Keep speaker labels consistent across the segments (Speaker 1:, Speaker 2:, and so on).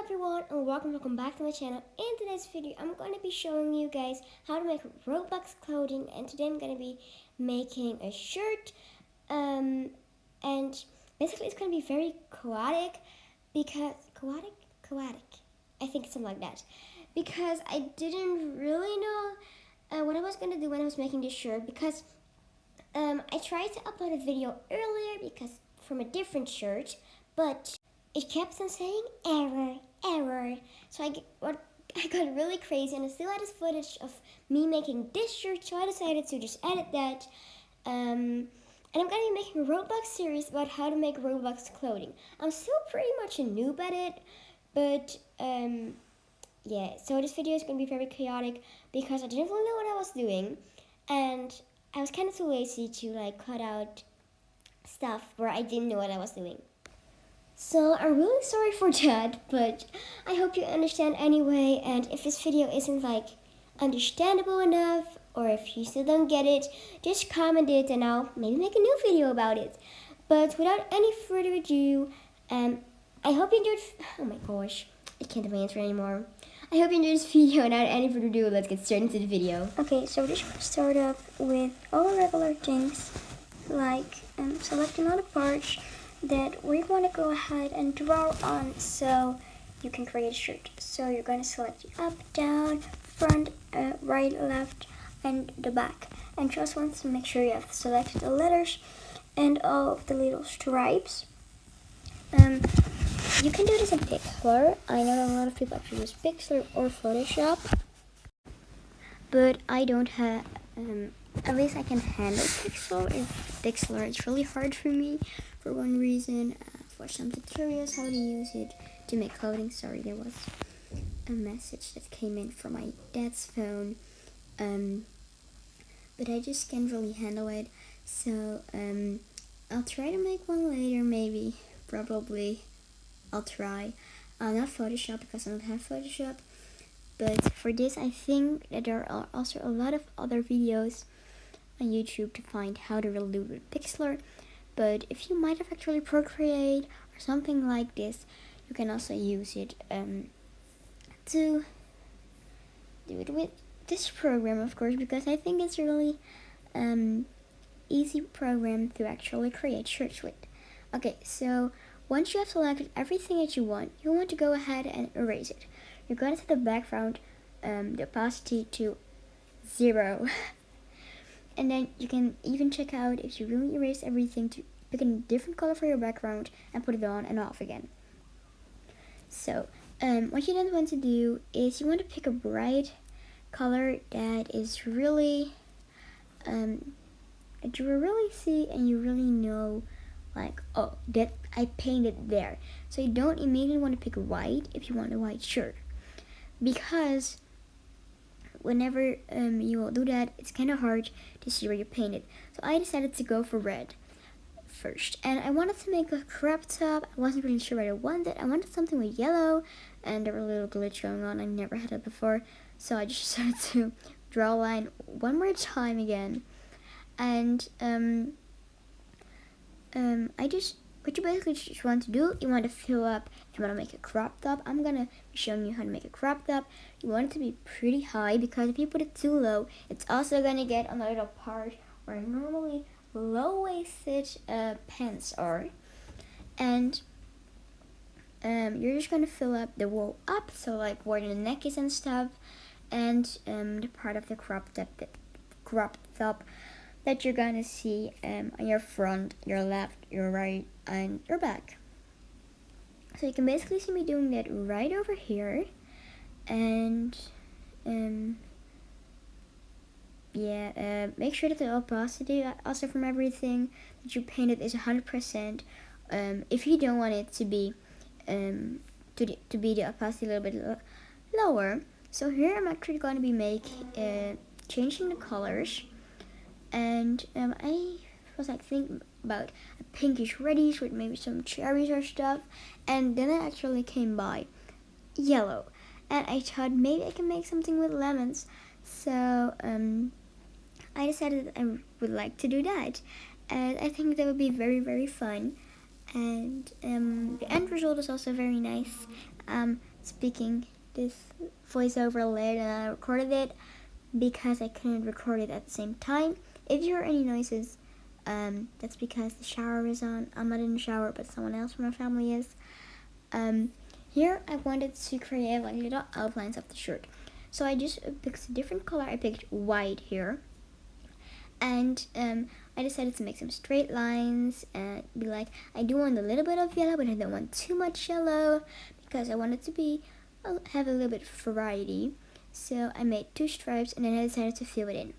Speaker 1: everyone, and welcome back to my channel. In today's video I'm going to be showing you guys how to make Roblox clothing, and today I'm going to be making a shirt, and basically it's going to be very chaotic because I think something like that, because I didn't really know what I was going to do when I was making this shirt, because I tried to upload a video earlier because from a different shirt, but it kept on saying error. So I got really crazy, and I still had this footage of me making this shirt, so I decided to just edit that. And I'm gonna be making a Roblox series about how to make Roblox clothing. I'm still pretty much a noob at it, but yeah. So this video is gonna be very chaotic because I didn't really know what I was doing, and I was kind of too lazy to cut out stuff where I didn't know what I was doing. So I'm really sorry for that, but I hope you understand anyway, and if this video isn't understandable enough, or if you still don't get it, just comment it and I'll maybe make a new video about it. But without any further ado, I hope you enjoyed, oh my gosh, I can't do my answer anymore. I hope you enjoyed this video, and without any further ado, let's get straight into the video. Okay, so we're just going to start off with all the regular things, like selecting all the parts that we want to go ahead and draw on so you can create a shirt. So you're going to select the up, down, front, right, left, and the back. And just want to make sure you have selected the letters and all of the little stripes. You can do this in Pixlr. I know a lot of people actually use Pixlr or Photoshop, but I don't have, at least I can handle Pixlr. It's really hard for me for one reason. For some tutorials how to use it to make clothing. Sorry, there was a message that came in from my dad's phone, but I just can't really handle it. So I'll try to make one later, maybe, probably. I'll try. Not Photoshop, because I don't have Photoshop. But for this, I think that there are also a lot of other videos on YouTube to find how to really do it with Pixlr. But if you might have actually Procreate or something like this, you can also use it to do it with this program, of course, because I think it's a really easy program to actually create shirts with. Okay, so once you have selected everything that you want to go ahead and erase it. You're going to set the background, the opacity to 0. And then you can even check out if you really erase everything to pick a different color for your background and put it on and off again. So what you then want to do is you want to pick a bright color that is really, that you will really see and you really know, oh, that I painted there. So you don't immediately want to pick white if you want a white shirt, because whenever you will do that, it's kind of hard to see where you painted. So I decided to go for red first, and I wanted to make a crop top. I wasn't really sure what I wanted. I wanted something with yellow, and there was a little glitch going on. I never had it before, so I just decided to draw a line one more time again. And what you basically just want to do, you want to fill up. If you want to make a crop top, I'm gonna be showing you how to make a crop top. You want it to be pretty high, because if you put it too low, it's also gonna get on the little part where normally low-waisted pants are. And you're just gonna fill up the wool up, so where the neck is and stuff, and the part of the crop top that you're gonna see on your front, your left, your right, and your back. So you can basically see me doing that right over here, and make sure that the opacity also from everything that you painted is 100%. If you don't want it to be to be the opacity a little bit lower. So here I'm actually going to be changing the colors. And I was thinking about a pinkish reddish with maybe some cherries or stuff, and then I actually came by yellow, and I thought maybe I can make something with lemons. So I decided that I would like to do that, and I think that would be very, very fun. And the end result is also very nice. I'm speaking this voiceover later and I recorded it because I couldn't record it at the same time. If you hear any noises, that's because the shower is on. I'm not in the shower, but someone else from my family is. Here I wanted to create like little outlines of the shirt. So I just picked a different color. I picked white here. And I decided to make some straight lines and be like, I do want a little bit of yellow, but I don't want too much yellow because I want it to be have a little bit of variety. So I made 2 stripes and then I decided to fill it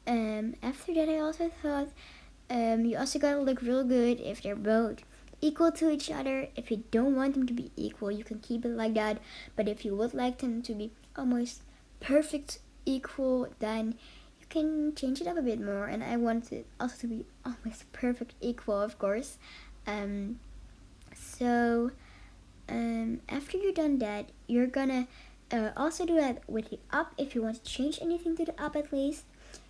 Speaker 1: in. After that, I also thought you also gotta look real good if they're both equal to each other. If you don't want them to be equal, you can keep it like that. But if you would like them to be almost perfect equal, then you can change it up a bit more. And I want it also to be almost perfect equal, of course. So after you're done that, you're gonna also do that with the up if you want to change anything to the up at least.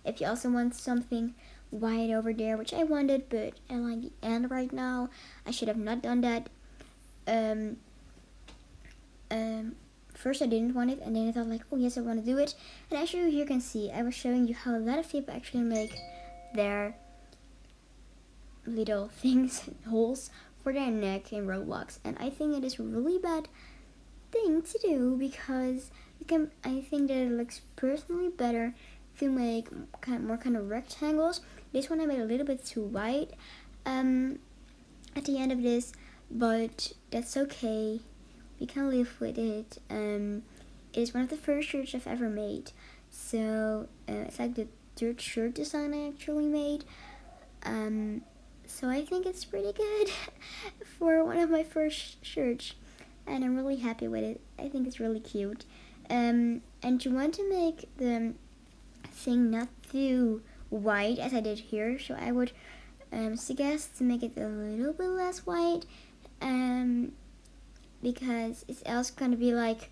Speaker 1: If you also want something white over there, which I wanted, but I like the end right now. I should have not done that. First I didn't want it, and then I thought like, oh yes, I want to do it. And as you here can see, I was showing you how a lot of people actually make their little things, holes for their neck in Roblox, and I think it is a really bad thing to do because I think that it looks personally better to make more kind of rectangles. This one I made a little bit too wide at the end of this, but that's okay. We can live with it. It is one of the first shirts I've ever made, so it's like the 3rd shirt design I actually made. So I think it's pretty good for one of my first shirts, and I'm really happy with it. I think it's really cute. And you want to make the thing not too white as I did here, so I would suggest to make it a little bit less white, because it's else gonna be like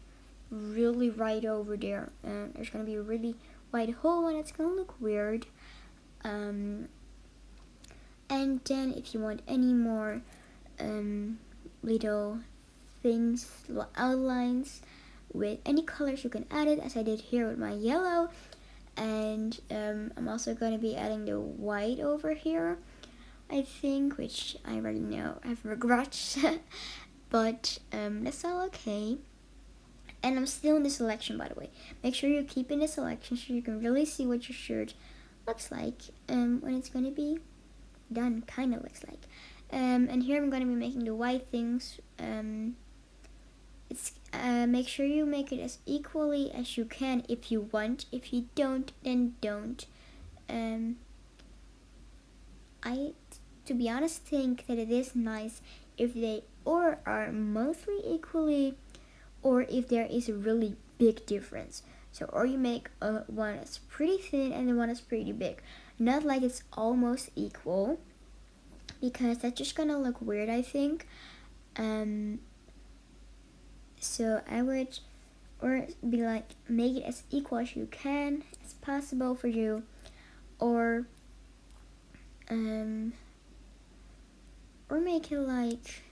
Speaker 1: really right over there, and there's gonna be a really white hole and it's gonna look weird. And then if you want any more little things, little outlines with any colors, you can add it as I did here with my yellow. And I'm also going to be adding the white over here, I think, which I already know I have regrets. But that's all okay. And I'm still in the selection, by the way. Make sure you keep in the selection so you can really see what your shirt looks like when it's going to be done, kind of looks like. And here I'm going to be making the white things. Make sure you make it as equally as you can if you want. If you don't, then don't. I, to be honest, think that it is nice if they or are mostly equally, or if there is a really big difference. So, or you make one that's pretty thin and the one that's pretty big. Not like it's almost equal, because that's just gonna look weird, I think. So I would, or be like, make it as equal as you can, as possible for you, or make it like,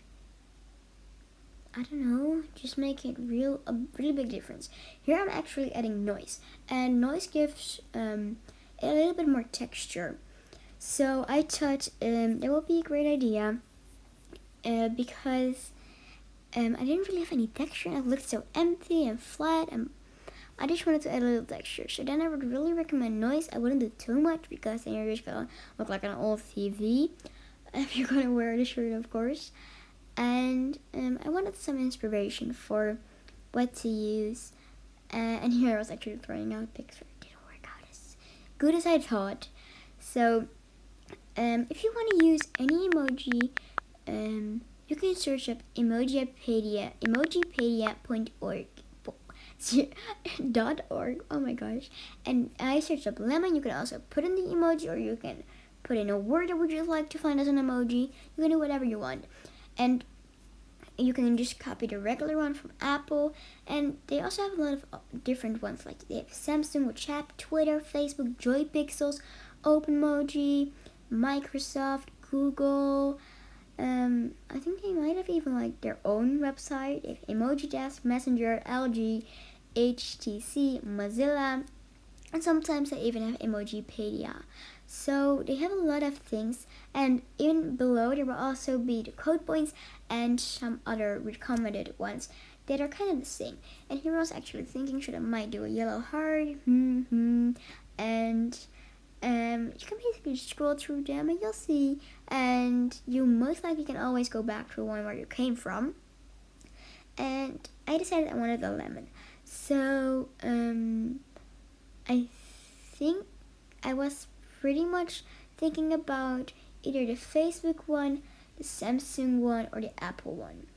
Speaker 1: I don't know, just make it a really big difference. Here I'm actually adding noise, and noise gives a little bit more texture. So I thought it would be a great idea because I didn't really have any texture and it looked so empty and flat, and I just wanted to add a little texture. So then I would really recommend noise. I wouldn't do too much because then you're just gonna look like an old TV if you're gonna wear the shirt, of course. And I wanted some inspiration for what to use. And here I was actually throwing out pictures. It didn't work out as good as I thought. So if you want to use any emoji, you can search up Emojipedia, emojipedia.org. .org. Oh my gosh. And I searched up lemon. You can also put in the emoji, or you can put in a word that would you like to find as an emoji. You can do whatever you want. And you can just copy the regular one from Apple. And they also have a lot of different ones. Like they have Samsung, WhatsApp, Twitter, Facebook, Joy Pixels, OpenMoji, Microsoft, Google, I think they might have even like their own website, if Emoji Desk, Messenger, LG, HTC, Mozilla, and sometimes they even have Emojipedia. So they have a lot of things, and even below there will also be the code points and some other recommended ones that are kind of the same. And here I was actually thinking, should I might do a yellow heart, and you can basically scroll through them and you'll see, and you most likely can always go back to one where you came from. And I decided I wanted a lemon, so I think I was pretty much thinking about either the Facebook one, the Samsung one, or the Apple one.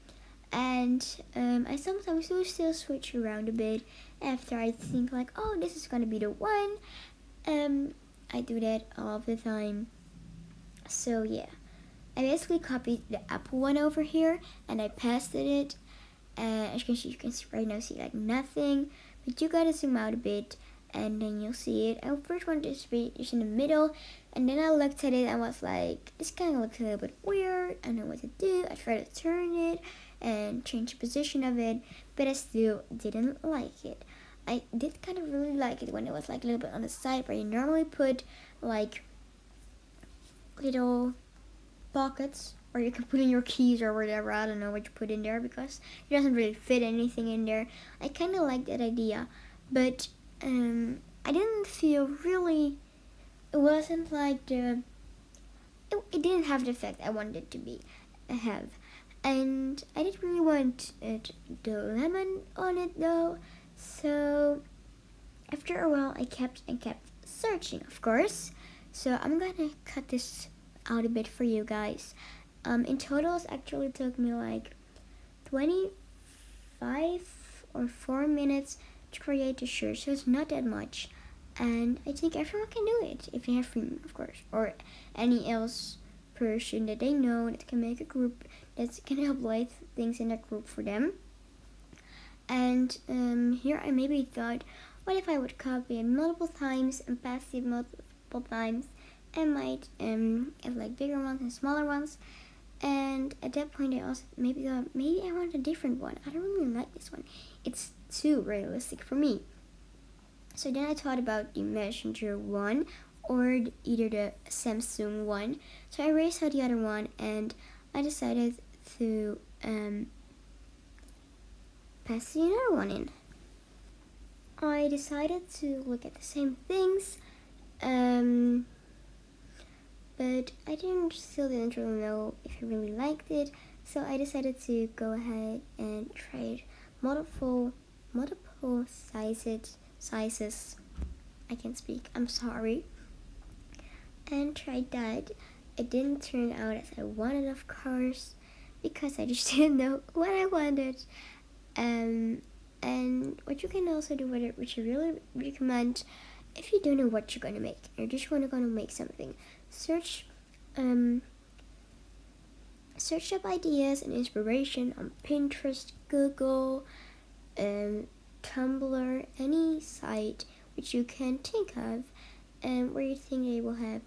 Speaker 1: And I sometimes do still switch around a bit after I think like, oh, this is gonna be the one. I do that all the time. So yeah, I basically copied the Apple one over here and I pasted it. As you can see right now, see like nothing, but you gotta zoom out a bit and then you'll see it. I first wanted to be just in the middle, and then I looked at it and was like, this kind of looks a little bit weird. I don't know what to do. I tried to turn it and change the position of it, but I still didn't like it. I did kind of really like it when it was like a little bit on the side where you normally put like little pockets, or you can put in your keys or whatever. I don't know what you put in there because it doesn't really fit anything in there. I kind of like that idea, but I didn't feel really, it wasn't like it didn't have the effect I wanted it to be have. And I didn't really want the lemon on it though, so after a while I kept searching, of course. So I'm gonna cut this out a bit for you guys. In total it actually took me like 25 or 4 minutes to create the shirt, so it's not that much. And I think everyone can do it if they have freedom, of course, or any else person that they know that can make a group that can help light things in that group for them. And here I maybe thought, what if I would copy it multiple times and paste it multiple times, and might have like bigger ones and smaller ones. And at that point I also maybe thought, maybe I want a different one. I don't really like this one. It's too realistic for me. So then I thought about the Messenger one or either the Samsung one. So I erased out the other one and I decided to paste the other one in. I decided to look at the same things, but I still didn't really know if I really liked it. So I decided to go ahead and try it multiple sizes. I can't speak, I'm sorry. And tried that. It didn't turn out as I wanted, of course, because I just didn't know what I wanted. And what you can also do with it, which I really recommend, if you don't know what you're gonna make, or just wanna make something, search up ideas and inspiration on Pinterest, Google, Tumblr, any site which you can think of, and where you think they will have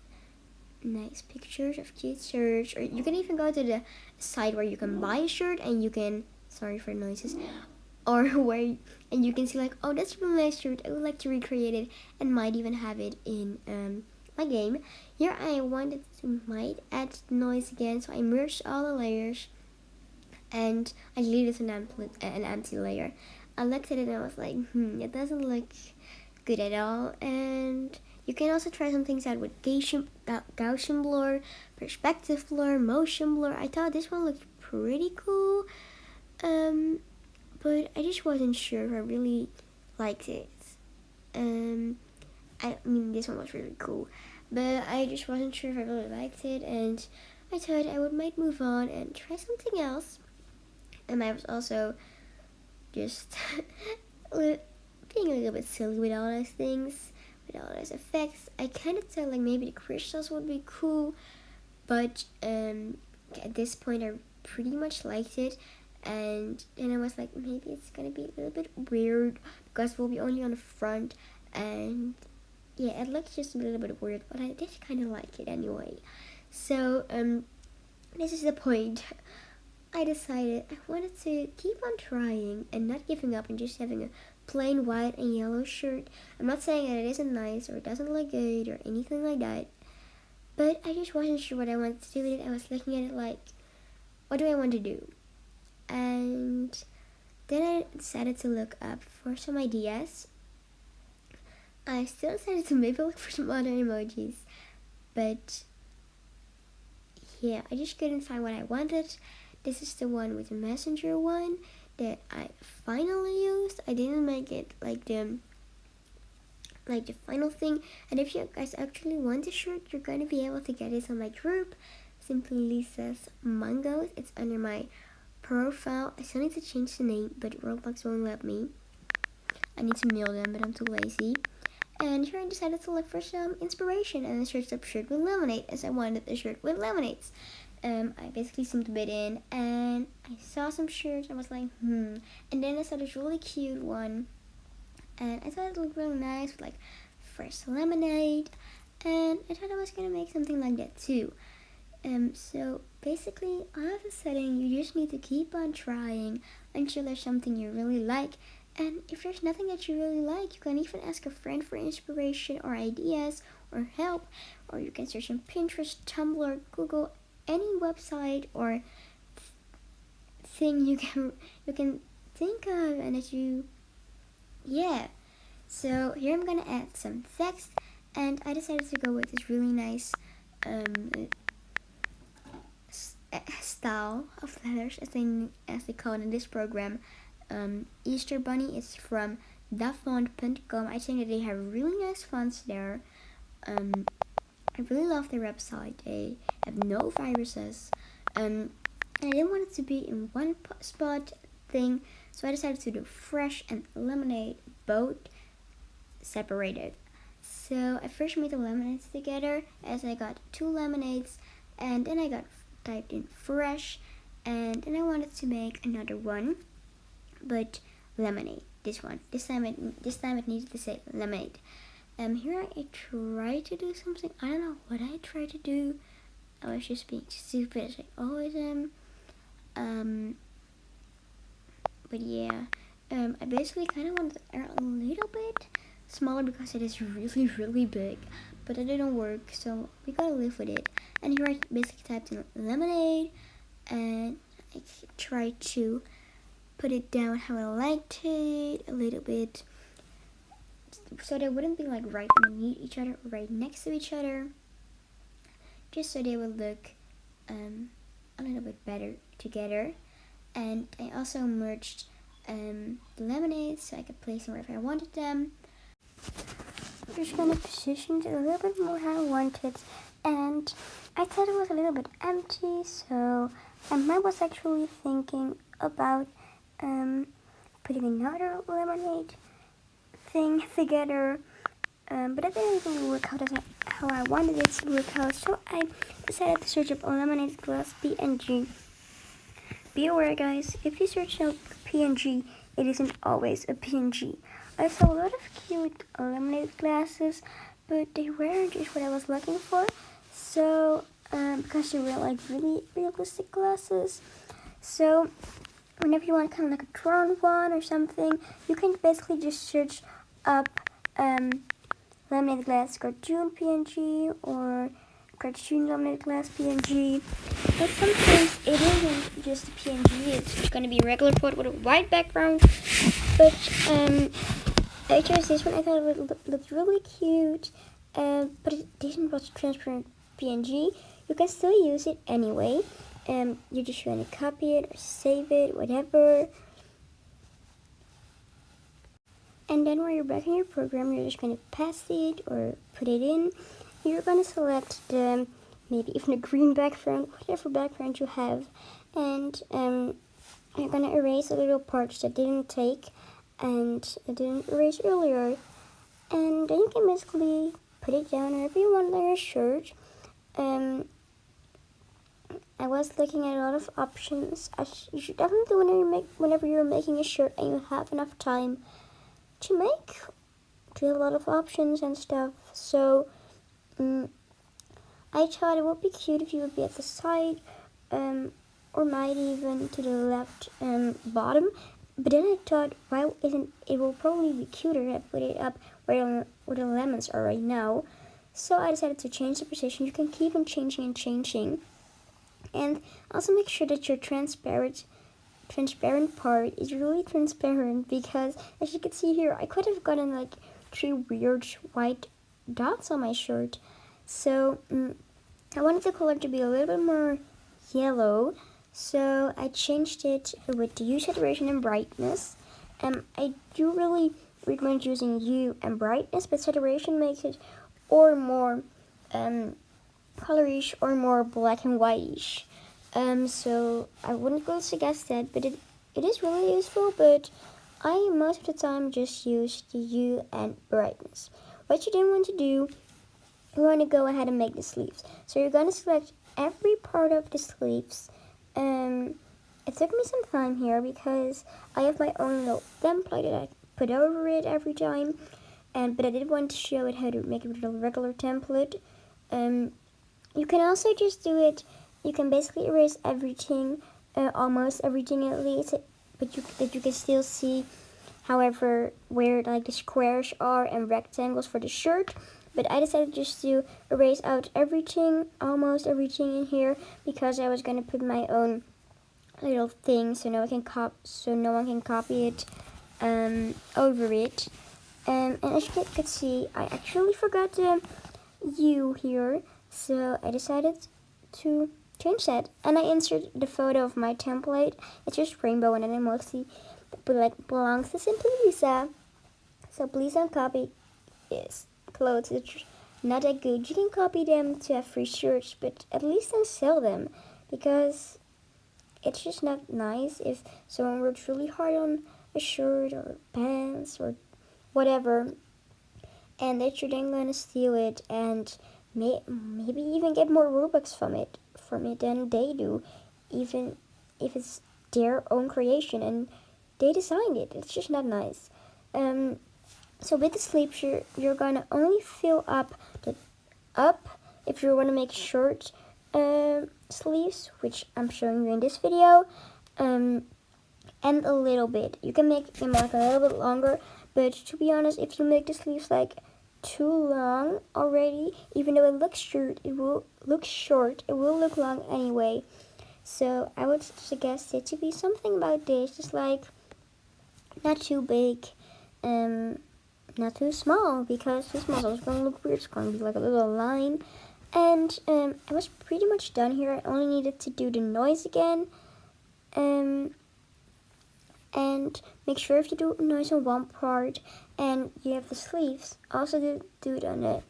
Speaker 1: nice pictures of cute shirts. Or you can even go to the site where you can buy a shirt and you can, sorry for noises, or and you can see like, oh, that's a really nice shirt, I would like to recreate it, and might even have it in my game. Here I wanted to might add noise again, so I merged all the layers and I deleted an empty layer. I looked at it and I was like, it doesn't look good at all. And you can also try some things out with Gaussian blur, perspective blur, motion blur. I thought this one looked pretty cool, but I just wasn't sure if I really liked it. I mean, this one was really cool, but I just wasn't sure if I really liked it, and I thought I might move on and try something else. And I was also just being a little bit silly with all those things, with all those effects. I kind of thought like maybe the crystals would be cool, but at this point I pretty much liked it. And then I was like, maybe it's gonna be a little bit weird because we'll be only on the front, and yeah, it looks just a little bit weird, but I did kind of like it anyway. So this is the point. I decided I wanted to keep on trying and not giving up and just having a plain white and yellow shirt. I'm not saying that it isn't nice or it doesn't look good or anything like that, but I just wasn't sure what I wanted to do with it. I was looking at it like, what do I want to do? And then I decided to look up for some ideas. I still decided to maybe look for some other emojis, but yeah, I just couldn't find what I wanted. This is the one with the messenger one that I finally used. I didn't make it like the final thing. And if you guys actually want the shirt, you're going to be able to get it on my group, Simply Lisa's Mangoes. It's under my profile. I still need to change the name, but Roblox won't let me. I need to mail them, but I'm too lazy. And here I decided to look for some inspiration, and I searched up shirt with lemonade, as I wanted a shirt with lemonades. I basically zoomed a bit in, and I saw some shirts. I was like, And then I saw this really cute one, and I thought it looked really nice with like fresh lemonade, and I thought I was gonna make something like that too. So basically, all of a sudden, you just need to keep on trying until there's something you really like. And if there's nothing that you really like, you can even ask a friend for inspiration or ideas or help, or you can search on Pinterest, Tumblr, Google, any website or thing you can think of, and that So here I'm gonna add some text, and I decided to go with this really nice style of letters, as they call it in this program. Easter Bunny is from dafont.com. I think that they have really nice fonts there. I really love their website. They have no viruses. And I didn't want it to be in one spot thing, so I decided to do fresh and lemonade both separated. So I first made the lemonades together, as I got 2 lemonades, and then I typed in fresh, and then I wanted to make another one, but lemonade. This time it needed to say lemonade. Here I tried to do something. I don't know what I tried to do. I was just being stupid, as I always am. But yeah, I basically kind of wanted it a little bit smaller because it is really, really big. But it didn't work, so we gotta live with it. And here I basically typed in lemonade, and I tried to put it down how I liked it a little bit, so they wouldn't be like right underneath each other, right next to each other, just so they would look a little bit better together. And I also merged the lemonades so I could place them wherever I wanted them. I'm just gonna position it a little bit more how I want it, and I thought it was a little bit empty, so I was actually thinking about putting another lemonade thing together, but that didn't really work out how I wanted it to work out, so I decided to search up a lemonade glass PNG. Be aware, guys, if you search up PNG, it isn't always a PNG. I saw a lot of cute lemonade glasses, but they weren't just what I was looking for, so because they were like really realistic glasses. So whenever you want kind of like a drawn one or something, you can basically just search up lemonade glass cartoon PNG or cartoon lemonade glass PNG. But sometimes it isn't just a PNG, it's going to be a regular photo with a white background. But I chose this one. I thought it looked really cute, but it didn't was transparent PNG. You can still use it anyway. You just want to copy it or save it, whatever. And then when you're back in your program, you're just going to paste it or put it in. You're going to select the maybe even a green background, whatever background you have, and you're going to erase the little parts that didn't take and I didn't erase earlier, and then you can basically put it down wherever you want on your shirt. I was looking at a lot of options, as you should definitely do whenever you're making a shirt and you have enough time to have a lot of options and stuff. So I thought it would be cute if you would be at the side, or might even to the left bottom. But then I thought, why isn't it will probably be cuter to put it up where the lemons are right now. So I decided to change the position. You can keep on changing and changing. And also make sure that your transparent part is really transparent, because as you can see here, I could have gotten like 3 weird white dots on my shirt. So I wanted the color to be a little bit more yellow, so I changed it with the hue, saturation, and brightness. I do really recommend using hue and brightness, but saturation makes it or more colorish or more black and whitish. So I wouldn't go suggest that, but it is really useful. But I most of the time just use the hue and brightness. What you then want to do, you want to go ahead and make the sleeves. So you're going to select every part of the sleeves. It took me some time here because I have my own little template that I put over it every time. But I did want to show it how to make it with a regular template. You can also just do it. You can basically erase everything, almost everything at least, but you can still see, however, where like the squares are and rectangles for the shirt. But I decided just to erase out everything, almost everything in here, because I was gonna put my own little thing so no one can copy it over it. And as you can see, I actually forgot the U here, so I decided to change that. And I inserted the photo of my template. It's just rainbow, and then I mostly belongs to Simply Lisa. So please don't copy his clothes. It's not that good. You can copy them to have free shirts, but at least don't sell them, because it's just not nice if someone works really hard on a shirt or pants or whatever, and that you're then going to steal it and maybe even get more Robux from it than they do, even if it's their own creation and they designed it. It's just not nice. So with the sleeves, you're gonna only fill up the if you want to make short sleeves, which I'm showing you in this video, and a little bit. You can make them like a little bit longer, but to be honest, if you make the sleeves like too long already, even though it looks short, it will look long anyway. So I would suggest it to be something about this, just like not too big, not too small, because too small is going to look weird. It's going to be like a little line. And I was pretty much done here. I only needed to do the noise again, and make sure if you do noise on one part and you have the sleeves, also do the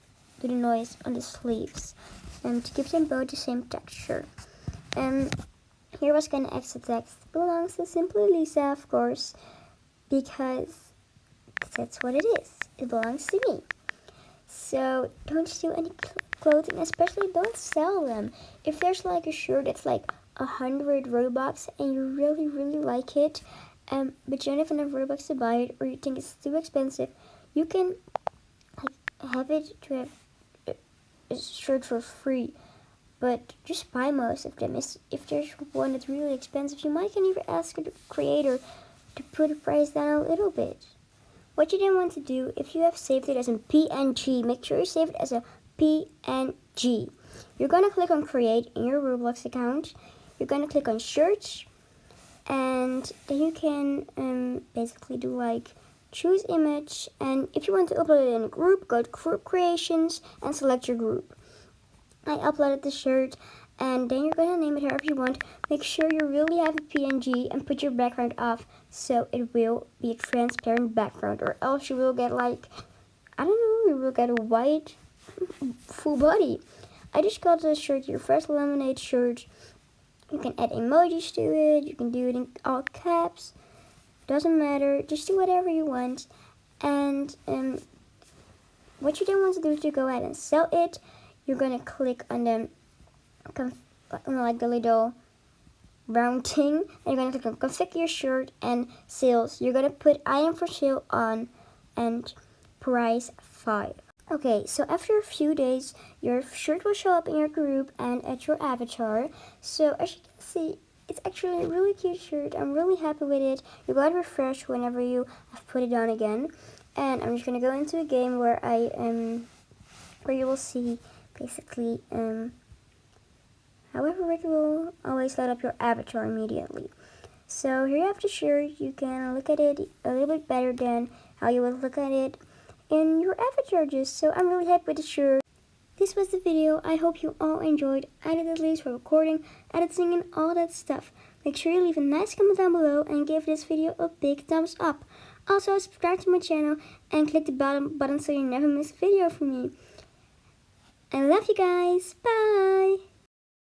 Speaker 1: noise on the sleeves, to give them both the same texture. Here was gonna extra text belongs to Simply Lisa, of course, because that's what it is. It belongs to me. So don't steal any clothing, especially don't sell them. If there's like a shirt that's like 100 Robux and you really like it, but you don't have enough Robux to buy it, or you think it's too expensive, you can have it to have a shirt for free. But just buy most of them. If there's one that's really expensive, you might can even ask the creator to put the price down a little bit. What you then want to do, if you have saved it as a PNG, make sure you save it as a PNG. You're going to click on create in your Roblox account. You're going to click on shirts, and then you can basically do like choose image, and if you want to upload it in a group, go to group creations and select your group. I uploaded the shirt, and then you're going to name it however you want. Make sure you really have a PNG and put your background off, so it will be a transparent background, or else you will get like, I don't know, you will get a white full body. I just called the shirt your first lemonade shirt. You can add emojis to it, you can do it in all caps, doesn't matter, just do whatever you want. And what you then want to do is to go ahead and sell it. You're going to click on the like the little round thing, and you're going to click on configure shirt and sales. You're going to put item for sale on and price 5. Okay, so after a few days, your shirt will show up in your group and at your avatar. So as you can see, it's actually a really cute shirt. I'm really happy with it. You gotta refresh whenever you have put it on again. And I'm just gonna go into a game where where you will see basically however it will always light up your avatar immediately. So here you have the shirt. You can look at it a little bit better than how you would look at it in your avatar just. So I'm really happy with the shirt. This was the video. I hope you all enjoyed. I did at least for recording, editing and all that stuff. Make sure you leave a nice comment down below and give this video a big thumbs up. Also subscribe to my channel and click the button so you never miss a video from me. I love you guys. Bye!